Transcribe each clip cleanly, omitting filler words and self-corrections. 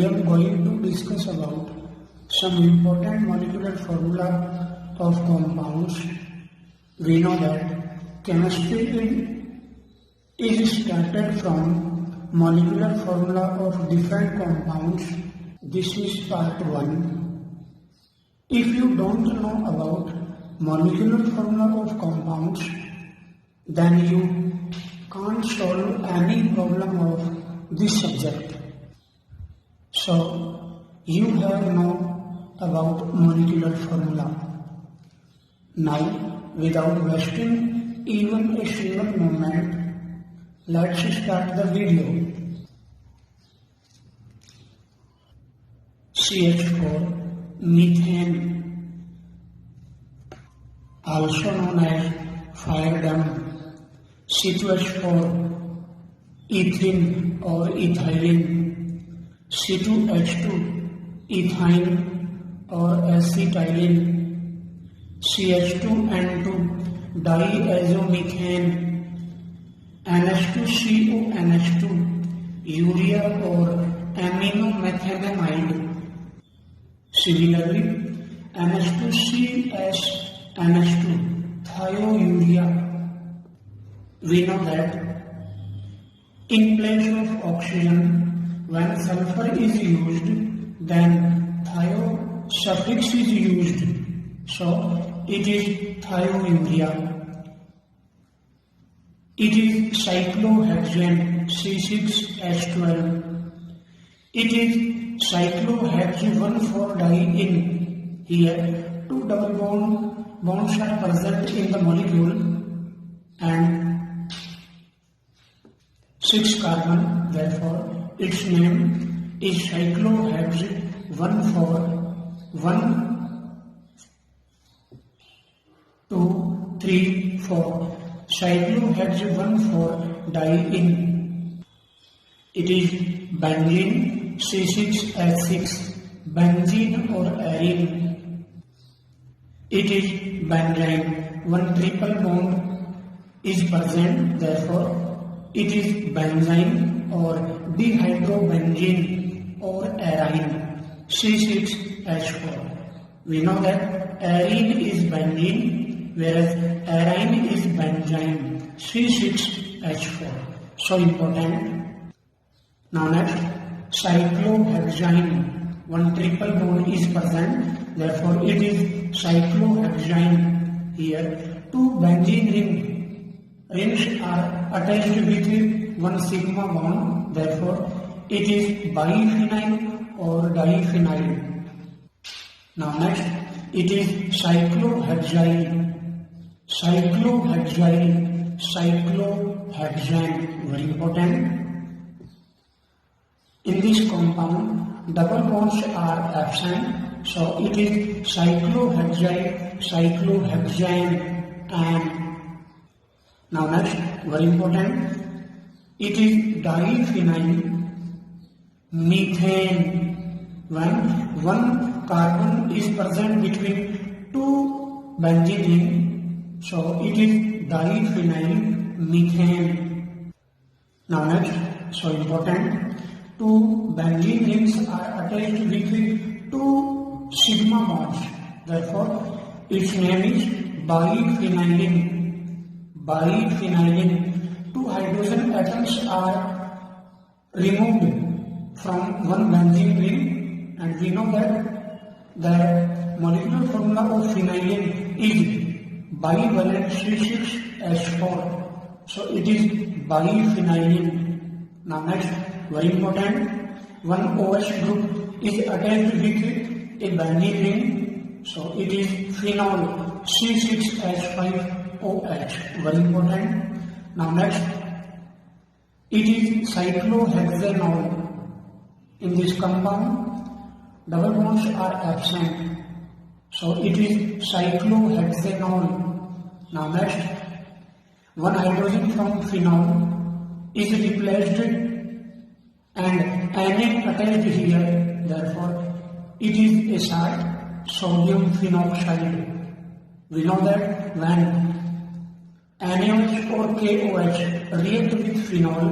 I am going to discuss about some important molecular formula of compounds. We know that chemistry is started from molecular formula of different compounds. This is part 1. If you don't know about molecular formula of compounds, then you can't solve any problem of this subject. So, you have known about molecular formula. Now, without wasting even a single moment, let's start the video. CH4, methane, also known as fire damp. C2H4, ethene or ethylene. C2H2, ethine or acetylene. CH2N2, diazomethane. NH2CO, NH2, urea or aminomethalamide. Similarly, NH2CS, NH2, thiourea. We know that in place of oxygen, when sulfur is used, then thio suffix is used. So, it is thiourea. It is cyclohexane C6H12. It is cyclohex-1,4-diene. Here, two double bonds are present in the molecule and 6 carbon. Therefore, its name is cyclohex-1,4. 1, 2, 3, 4. Cyclohex-1,4-diene. It is benzene C6H6, benzene or arene. It is benzene, 1 triple bond is present, therefore it is benzene or dihydrobenzene or arine, C6H4. We know that arene is benzene, whereas arine is benzene, C6H4. So important. Now next, cyclohexane, 1 triple bond is present, therefore it is cyclohexane. Here, 2 benzene rings are attached with 1 sigma bond, therefore it is biphenyl or diphenyl. Now next, it is cyclohexyl, very important. In this compound, double bonds are absent, so it is cyclohexane, and now next, very important, it is diphenyl methane. When 1 carbon is present between 2 benzene, so it is diphenyl methane. Now next, so important, 2 benzene rings are attached with 2 sigma bonds. Therefore, its name is biphenylene. 2 hydrogen atoms are removed from 1 benzene ring, and we know that the molecular formula of phenylene is bivalent C6H4. So it is biphenylene. Now next, very important, 1 OH group is attached with a benzene ring, so it is phenol C6H5OH. Very important. Now next, it is cyclohexanol. In this compound, double bonds are absent, so it is cyclohexanol. Now next, 1 hydrogen from phenol is replaced and anion attached here, therefore it is a salt, sodium phenoxide. We know that when anions or KOH react with phenol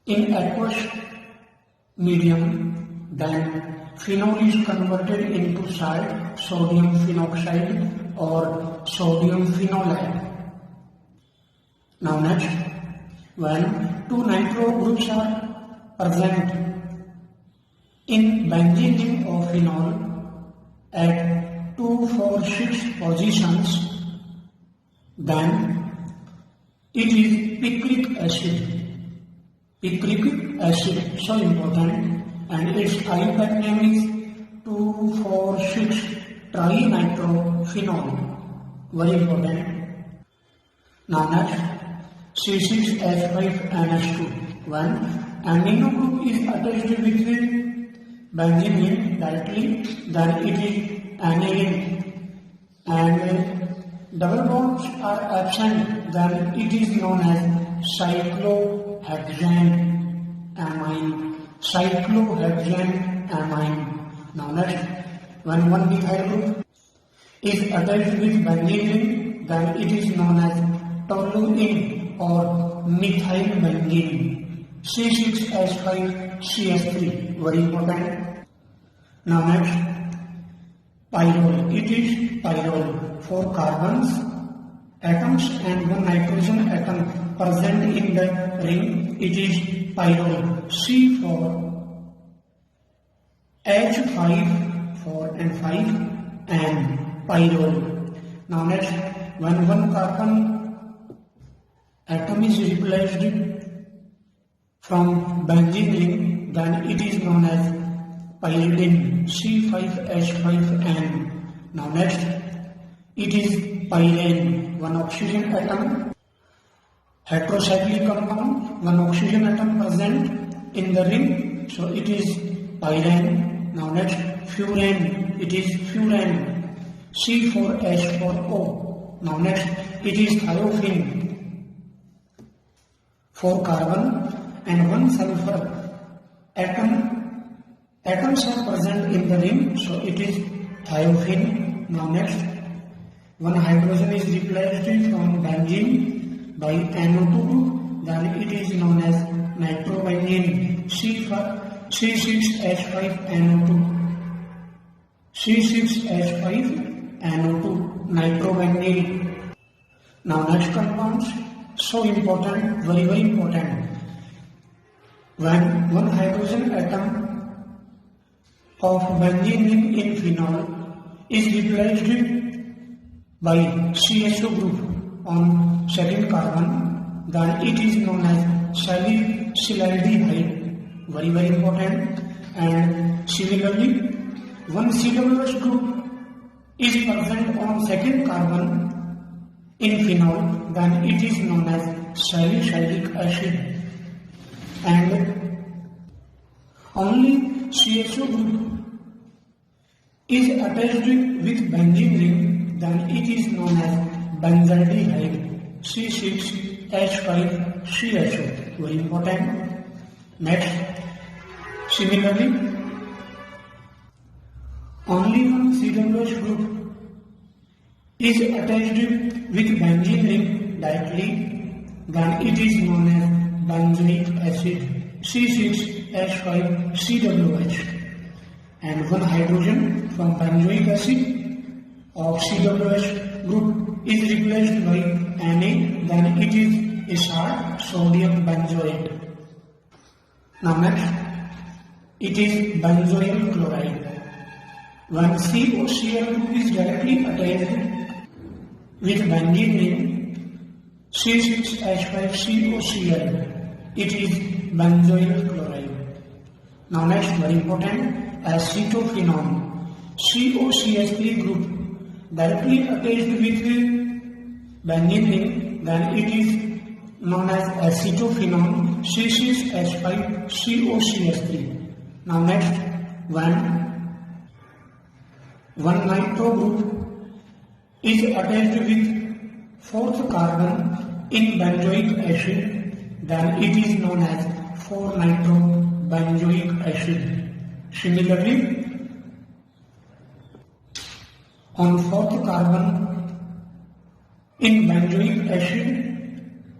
in aqueous medium, then phenol is converted into salt, sodium phenoxide or sodium phenolate. Now next, when two nitro groups are present in benzene ring of phenol at 2, 4, 6 positions, then it is picric acid. Picric acid, so important, and its IUPAC name is 2,4,6 trinitrophenol. Very important. Now next, C6H5NH2. When amino group is attached with benzene directly, then it is aniline, and double bonds are absent, then it is known as cyclohexane amine. Cyclohexane amine. Now next, when one methyl group is attached with benzene, then it is known as toluene or methyl benzene. C6H5CH3. Very important. Now next, pyrrole. It is pyrrole. 4 carbons, atoms and 1 nitrogen atom present in the ring. It is pyrrole. C for H5 4 and 5 and pyrrole. Now next, when 1 carbon atom is replaced from benzene ring, then it is known as pyridine. C5H5N. Now next, it is pyrene. 1 oxygen atom, heterocyclic compound, 1 oxygen atom present in the ring, so it is pyrene. Now next, furane. It is furane. C4H4O. Now next, it is thiophene. 4 carbon and 1 sulfur atoms are present in the ring, so it is thiophene. Now next, 1 hydrogen is replaced from benzene by NO2 group, then it is known as nitrobenzene. C6H5NO2. C6H5NO2 nitrobenzene. Now next compounds, so important, very important. When 1 hydrogen atom of benzene ring in phenol is replaced by CSO group on second carbon, then it is known as salicylaldehyde. Very important. And similarly, 1 COOH group is present on second carbon in phenol, then it is known as salicylic acid. And only CSO group is attached with benzene ring, then it is known as benzaldehyde. C6H5CHO. Very important. Next, similarly, only 1 COOH group is attached with benzene ring directly, then it is known as benzoic acid. C6H5COOH. And 1 hydrogen from benzoic acid of COOH group is replaced by Na, then it is a salt, sodium benzoate. Now next, it is benzoyl chloride. When COCl group is directly attached with benzene ring C6H5COCl, it is benzoyl chloride. Now next, very important, acetophenone. COCH3 group directly attached with benzene ring, then it is known as acetophenone. C6H5COCH3. Now next, when 1 nitro group is attached with 4th carbon in benzoic acid, then it is known as 4-nitrobenzoic acid. Similarly, on 4th carbon in benzoic acid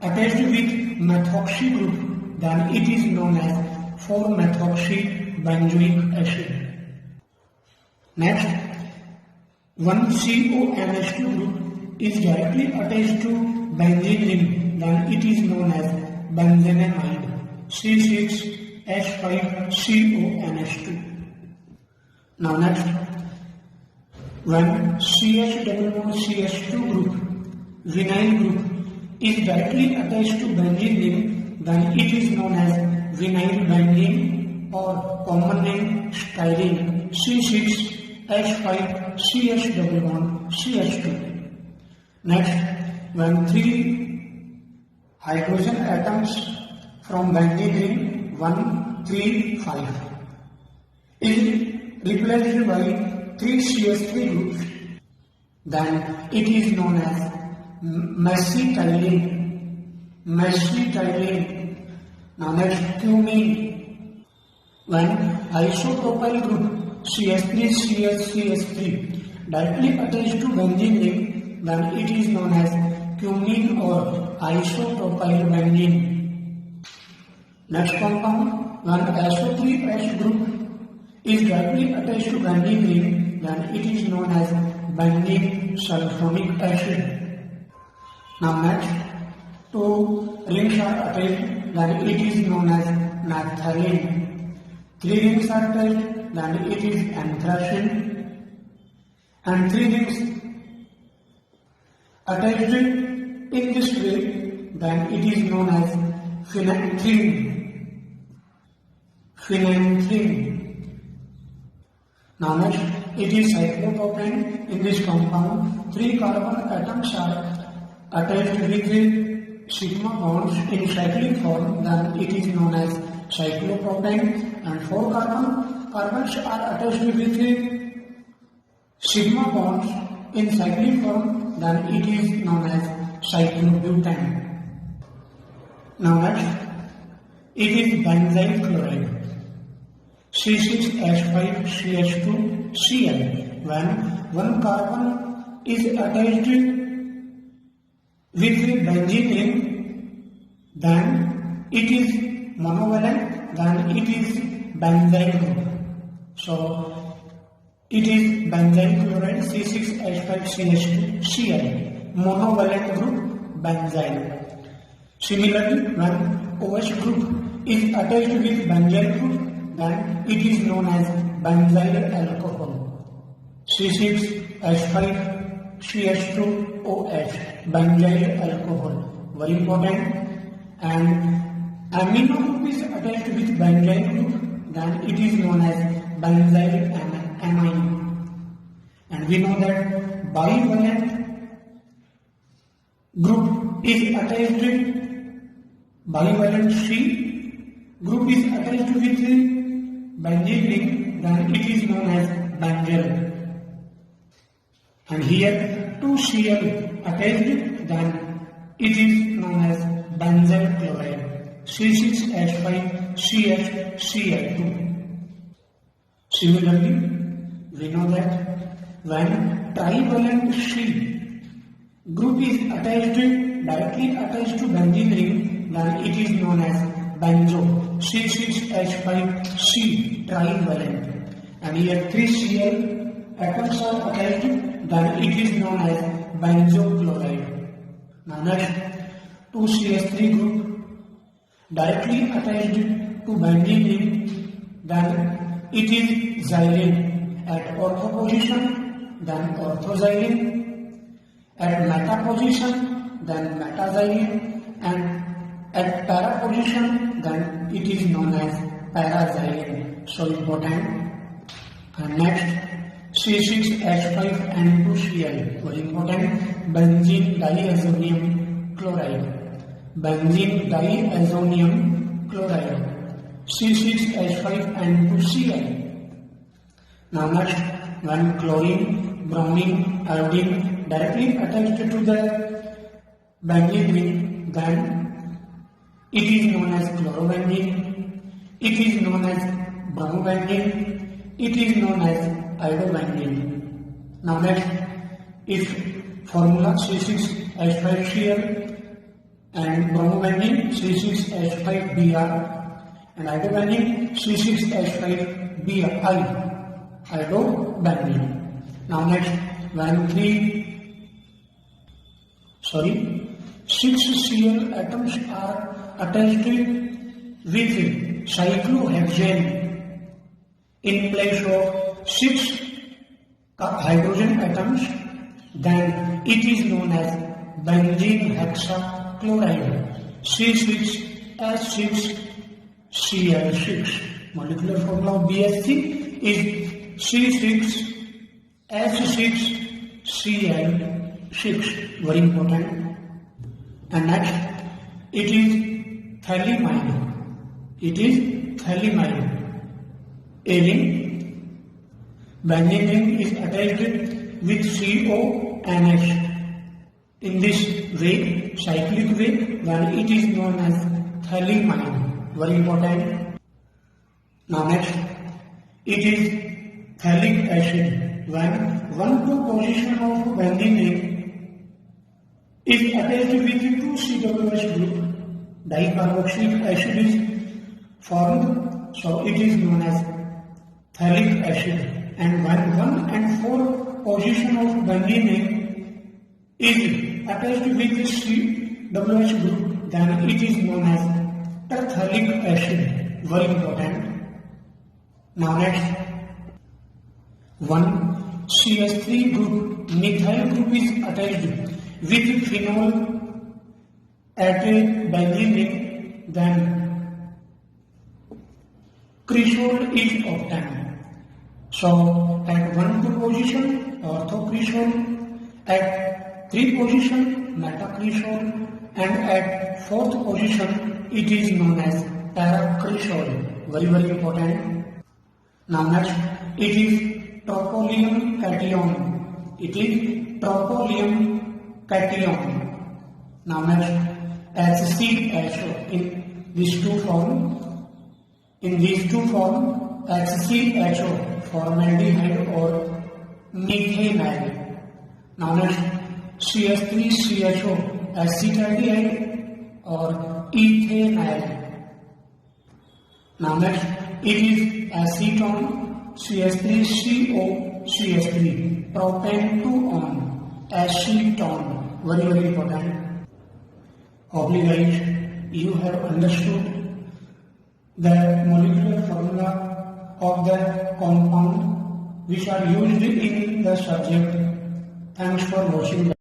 attached with methoxy group, then it is known as 4-methoxy benzoic acid. Next, one CONH2 group is directly attached to benzene ring, then it is known as benzenamide, C6H5CONH2. Now next, when CH2 group, vinyl group, is directly attached to benzene ring, then it is known as vinyl benzene or common name styrene, C6H5CH2. Next, when 3 hydrogen atoms from benzene ring 1, 3, 5 is replaced by 3 CH3 groups, then it is known as mesitylene. Now next, cumene. When isopropyl group CH3CH3 directly attached to benzene ring, then it is known as cumene or isopropyl benzene. Next compound, when SO3H group is directly attached to benzene ring, then it is known as benzene sulfonic acid. Now next, 2 rings are attached, then it is known as naphthalene. 3 rings are attached, then it is anthracene. And 3 rings attached in this way, then it is known as phenanthrene. Now next, it is cyclopropane. In this compound, 3 carbon atoms are attached with sigma bonds in cyclic form, then it is known as cyclopropane. And 4 carbons are attached with sigma bonds in cyclic form, then it is known as cyclobutane. Now next, it is benzyl chloride, C6H5CH2Cl. When 1 carbon is attached with benzene ring, then it is monovalent, then it is benzyl group. So it is benzyl chloride C6H5CH2Cl, monovalent group benzyl. Similarly, when OH group is attached with benzyl group, then it is known as benzyl alcohol, C6H5CH2OH, benzyl alcohol. Very important. And amino group is attached with benzyl group, then it is known as benzyl amine. And we know that bivalent group is attached, bivalent C group is attached with benzene ring, then it is known as benzyl. And here 2 Cl attached, then it is known as benzyl chloride, C6H5CHCl2. Similarly, we know that when trivalent C group is directly attached to benzene ring, then it is known as benzo, C6H5C trivalent. And here 3 Cl atoms are attached, then it is known as benzo chloride. Now next, 2 CH3 group directly attached to benzene ring, then it is xylene. At ortho position, then orthoxylene. At meta position, then metaxylene. And at para position, then it is known as paraxylene. So important. And next, C6H5N2Cl, very important, benzene diazonium chloride, C6H5N2Cl. Now next, when chlorine, bromine, iodine directly attached to the benzene ring, then it is known as chlorobenzene, it is known as bromobenzene, it is known as iodobenzene. Now next, if formula C6H5Cl and bromobenzene C6H5Br, and hydrobenene C6H5Bi, hydrobenene. Now next, when 6 Cl atoms are attached with cyclohexane in place of 6 hydrogen atoms, then it is known as benzene hexachloride C6H6Cl6. Molecular formula of BHC is C6H6Cl6. Very important. And next, it is phthalimide. A ring. Benzene ring is attached with CONH. In this way, cyclic way, then it is known as phthalimide. Very important. Now next, it is phthalic acid. When 1,2 position of benzene is attached with 2 COOH group, dicarboxylic acid is formed, so it is known as phthalic acid. And when 1 and 4 position of benzene is attached with COOH group, then it is known as terphthalic acid. Very important. Now next, 1 CH3 group, methyl group is attached with phenol at benzene, then cresol is obtained. So at 1,2 position, orthocresol, at 3 position, metacresol, and at 4th position, it is known as paracresol. Very, very important. Now next, it is tropylium cation. Now next, HCHO. In these two form, HCHO, formaldehyde or methanide. Now next, CH3CHO, acetaldehyde or ethanide. Now next, it is acetone, CH3CO, CH3, propane-2-on, acetone. Very, very important. Hopefully guys, you have understood the molecular formula of the compound which are used in the subject. Thanks for watching.